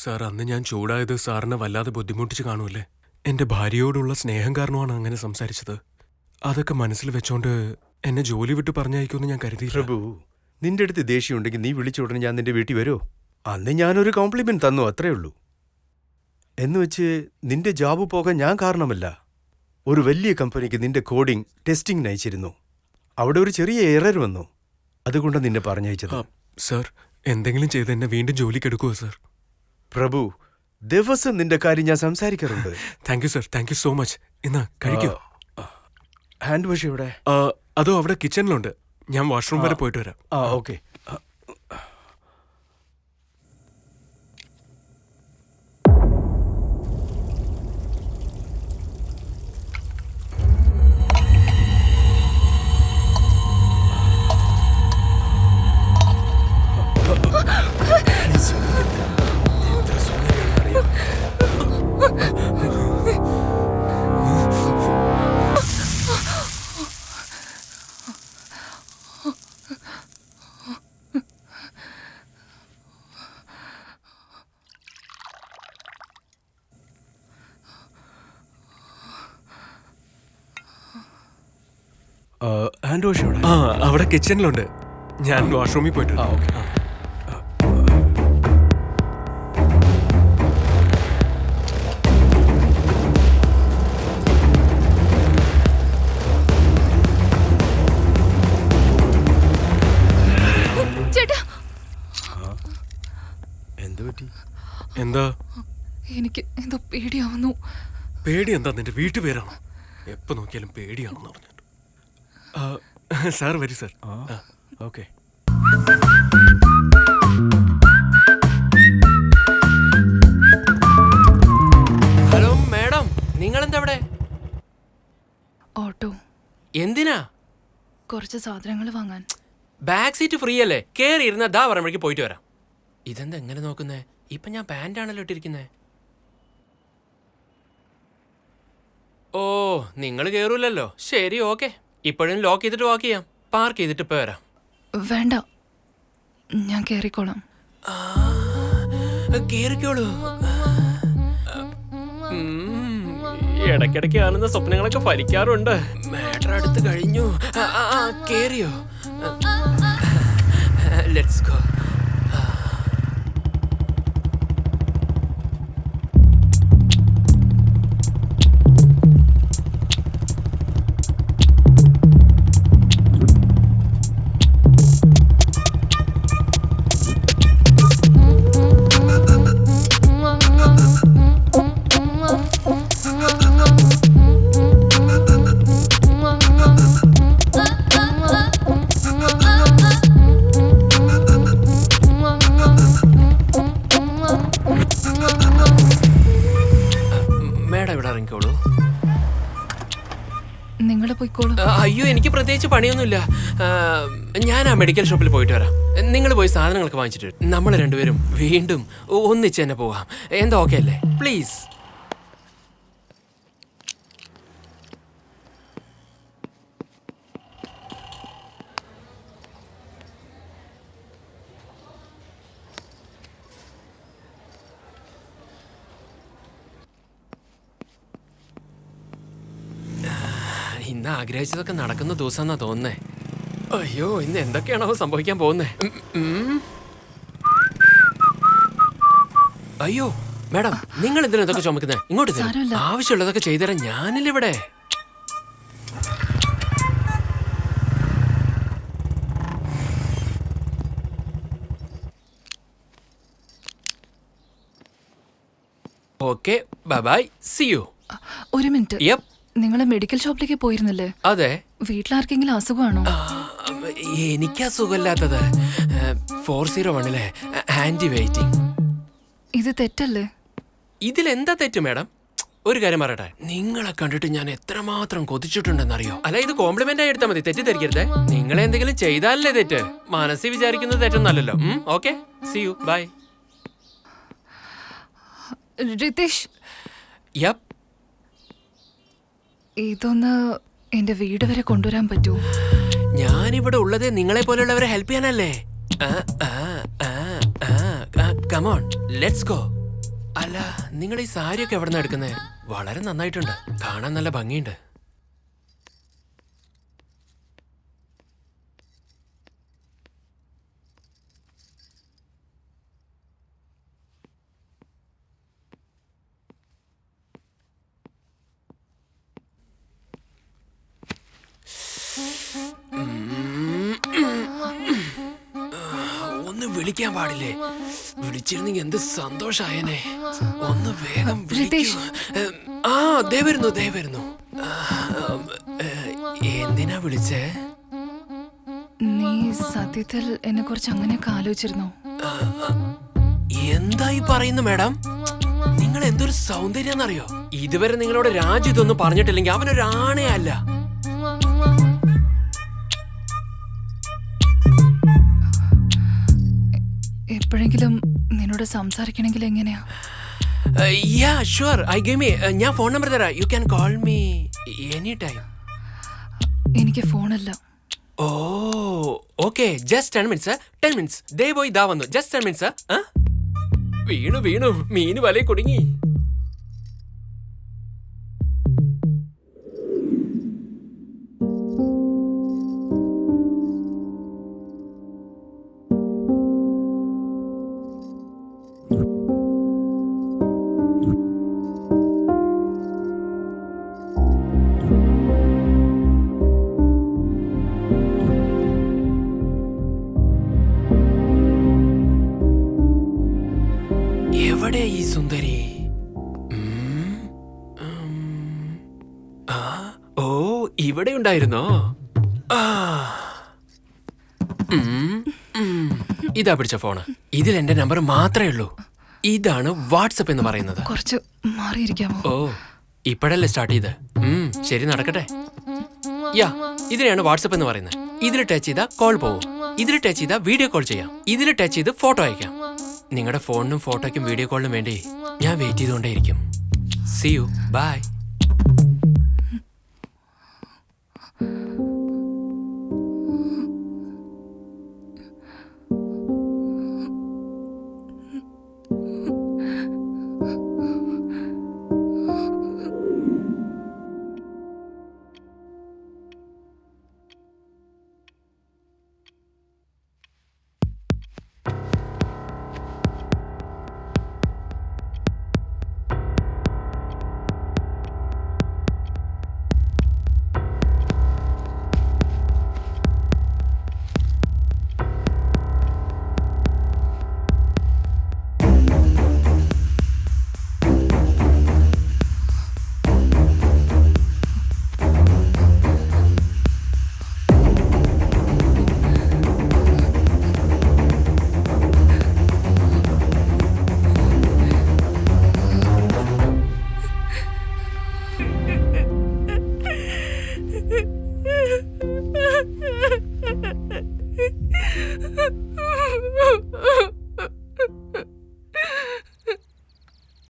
Sir, അന്ന് ഞാൻ ചൂടായത് സാറിനെ വല്ലാതെ ബുദ്ധിമുട്ടിച്ച് കാണുമല്ലേ? എന്റെ ഭാര്യയോടുള്ള സ്നേഹം കാരണമാണ് അങ്ങനെ സംസാരിച്ചത്. അതൊക്കെ മനസ്സിൽ വെച്ചോണ്ട് എന്നെ ജോലി വിട്ട് പറഞ്ഞയക്കുമെന്ന് ഞാൻ കരുതി. പ്രഭു, നിന്റെ അടുത്ത് ദേഷ്യമുണ്ടെങ്കിൽ നീ വിളിച്ച ഉടനെ ഞാൻ നിന്റെ വീട്ടിൽ വരുമോ? അന്ന് ഞാനൊരു കോംപ്ലിമെന്റ് തന്നു, അത്രേ ഉള്ളൂ. എന്നുവെച്ച് നിന്റെ ജോബ് പോകാൻ ഞാൻ കാരണമല്ല. ഒരു വലിയ കമ്പനിക്ക് നിന്റെ കോഡിംഗ് ടെസ്റ്റിംഗ് അയച്ചിരുന്നു. അവിടെ ഒരു ചെറിയ എറർ വന്നു, അതുകൊണ്ടാണ് നിന്നെ പറഞ്ഞയച്ചത്. സാർ, എന്തെങ്കിലും ചെയ്ത് എന്നെ വീണ്ടും ജോലിക്കെടുക്കുമോ സാർ? പ്രഭു, ദിവസം നിന്റെ കാര്യം ഞാൻ സംസാരിക്കാറുണ്ട്. Thank you sir, thank you so much. എന്നാ കഴിക്കോ? ഹാൻഡ് വാഷ് എവിടെ? അതോ അവിടെ കിച്ചണിലുണ്ട്. ഞാൻ വാഷ്റൂം വരെ പോയിട്ട് വരാം. ഓക്കെ. ഹാൻഡ് വാഷ് എവിടെ? അവിടെ കിച്ചണിലുണ്ട്. ഞാൻ വാഷ്റൂമിൽ പോയിട്ട് വരാം. ഓക്കെ. എന്താ? എനിക്ക് എന്തോ പേടിയാവുന്നു. പേടി എന്താ? നിന്റെ വീട്ടുപേരാണോ? എപ്പോ നോക്കിയാലും പേടിയാണെന്ന് പറഞ്ഞിട്ട്. സാർ വരി സാർ. ഓക്കെ. ഹലോ മാഡം, നിങ്ങളെന്താ ഇവിടെ? ഓട്ടോ. എന്തിനാ? കുറച്ച് സാധനങ്ങൾ വാങ്ങാൻ. ബാക്ക് സീറ്റ് ഫ്രീ അല്ലേ? കേറി ഇരുന്ന ദാ പറയുമ്പോഴേക്ക് പോയിട്ട് വരാം. ഇതെന്താ എങ്ങനെ നോക്കുന്നേ? ഇപ്പൊ ഞാൻ പാൻ്റാണല്ലോ ഇട്ടിരിക്കുന്നേ. ഓ, നിങ്ങൾ കേറൂലല്ലോ. ശരി, ഓക്കെ. ഇപ്പോഴും ലോക്ക് ചെയ്തിട്ട് വാക്ക് ചെയ്യാം. പാർക്ക് ചെയ്തിട്ട് ഇപ്പൊ വരാം. വേണ്ട, ഞാൻ കേറിക്കോളാം. കേറിക്കോളൂ. ഇടയ്ക്കിടയ്ക്ക് കാണുന്ന സ്വപ്നങ്ങളൊക്കെ ഫലിക്കാറുണ്ട്. മാറ്റർ അടുത്ത് കഴിഞ്ഞു. കേറിയോ? Let's go. അയ്യോ, എനിക്ക് പ്രത്യേകിച്ച് പണിയൊന്നുമില്ല. ഞാൻ ആ മെഡിക്കൽ ഷോപ്പിൽ പോയിട്ട് വരാം. നിങ്ങൾ പോയി സാധനങ്ങളൊക്കെ വാങ്ങിച്ചിട്ട് വരും. നമ്മൾ രണ്ടുപേരും വീണ്ടും ഒന്നിച്ച് തന്നെ പോവാം. എന്താ ഓക്കെ അല്ലേ? പ്ലീസ്. ഇന്ന് ആഗ്രഹിച്ചതൊക്കെ നടക്കുന്ന ദിവസം എന്നാ തോന്നുന്നേ. അയ്യോ, ഇന്ന് എന്തൊക്കെയാണോ സംഭവിക്കാൻ പോകുന്നേ? അയ്യോ മാഡം, നിങ്ങൾ എന്തിനാ ഇതൊക്കെ ചുമക്കുന്നേ? ഇങ്ങോട്ട് ആവശ്യമുള്ളതൊക്കെ ചെയ്തുതരാൻ ഞാനില്ല ഇവിടെ. Okay, bye bye, see you. ഒരു മിനിറ്റ്. യെപ്പ്. നിങ്ങൾ മെഡിക്കൽ ഷോപ്പിലേക്ക് പോയിരുന്നില്ലേ? അതെ. വീട്ടിലാർക്കെങ്കിലും അസുഖമാണോ? എനിക്ക് അസുഖമില്ലാത്തത് 401 ആന്റി വെയിറ്റിംഗ്. ഇത് തെറ്റല്ലേ? ഇതിലെന്താ തെറ്റ് മാഡം? ഒരു കാര്യം പറയട്ടെ, നിങ്ങളെ കണ്ടിട്ട് ഞാൻ എത്രമാത്രം കൊതിച്ചിട്ടുണ്ടെന്നറിയോ? അല്ല, ഇത് കോംപ്ലിമെന്റ് ആയി എടുത്താൽ മതി, തെറ്റിദ്ധരിക്കരുതേ. നിങ്ങളെ എന്തെങ്കിലും ചെയ്താലല്ലേ തെറ്റ്. മനസ്സിൽ വിചാരിക്കുന്നത് തെറ്റൊന്നല്ലല്ലോ. Okay, see you, bye. Ritheesh, yup. ഇതൊന്ന് എന്റെ വീട് വരെ കൊണ്ടുവരാൻ പറ്റുമോ? ഞാനിവിടെ ഉള്ളത് നിങ്ങളെ പോലെയുള്ളവരെ ഹെൽപ്പ് ചെയ്യാനല്ലേ. Come on, let's go. അല്ല, നിങ്ങൾ ഈ സാരിയൊക്കെ എവിടെ നിന്നാ എടുക്കുന്നത്? വളരെ നന്നായിട്ടുണ്ട്, കാണാൻ നല്ല ഭംഗിയുണ്ട്. ഒന്ന് വിളിക്കാൻ പാടില്ലേ? വിളിച്ചിരുന്നെങ്കിൽ എന്ത് സന്തോഷായനെ. ഒന്ന് വേഗം റിതേഷ്. ആ, ദേ വരുന്നു. എന്തിനാ വിളിച്ചേ? നീ സത്യത്തിൽ എന്നെ കുറിച്ച് അങ്ങനെയൊക്കെ ആലോചിച്ചിരുന്നോ? എന്തായി പറയുന്നു മാഡം? നിങ്ങൾ എന്തൊരു സൗന്ദര്യം എന്നറിയോ? ഇതുവരെ നിങ്ങളോട് രാജു ഇതൊന്നും പറഞ്ഞിട്ടില്ലെങ്കിൽ അവനൊരു ആണേ അല്ല. എപ്പോഴെങ്കിലും നിന്നോട് സംസാരിക്കണമെങ്കിൽ എങ്ങനെയാ? Yeah sure, I give me. ഞാൻ ഫോൺ നമ്പർ തരാം. You can call me any time. എനിക്ക് ഫോണില്ല. ഓ ഓക്കെ, ജസ്റ്റ് 10 minutes. 10 minutes. ദേ പോയി ഇതാ വന്നു. Just 10 minutes. വീണു മീന് വലയിൽ കുടുങ്ങി. എവിടെ ഈ സുന്ദരി? ഓ, ഇവിടെ ഉണ്ടായിരുന്നോ? ഇതാ പിടിച്ച ഫോണ്. ഇതിൽ എന്റെ നമ്പർ മാത്രമേ ഉള്ളൂ. ഇതാണ് വാട്സപ്പ് എന്ന് പറയുന്നത്. കുറച്ച് മാറിയിരിക്കാമോ? ഓ, ഇപ്പോഴല്ലേ സ്റ്റാർട്ട് ചെയ്ത്. ശരി, നടക്കട്ടെ. യാ, ഇതിനെയാണ് വാട്സപ്പ് എന്ന് പറയുന്നത്. ഇതിൽ ടച്ച് ചെയ്താൽ കോൾ പോവും. ഇതിൽ ടച്ച് ചെയ്താൽ വീഡിയോ കോൾ ചെയ്യാം. ഇതിൽ ടച്ച് ചെയ്ത് ഫോട്ടോ അയക്കാം. നിങ്ങളുടെ ഫോണിനും ഫോട്ടോയ്ക്കും വീഡിയോ കോളിനും വേണ്ടി ഞാൻ വെയിറ്റ് ചെയ്തുകൊണ്ടേയിരിക്കും. See you, by.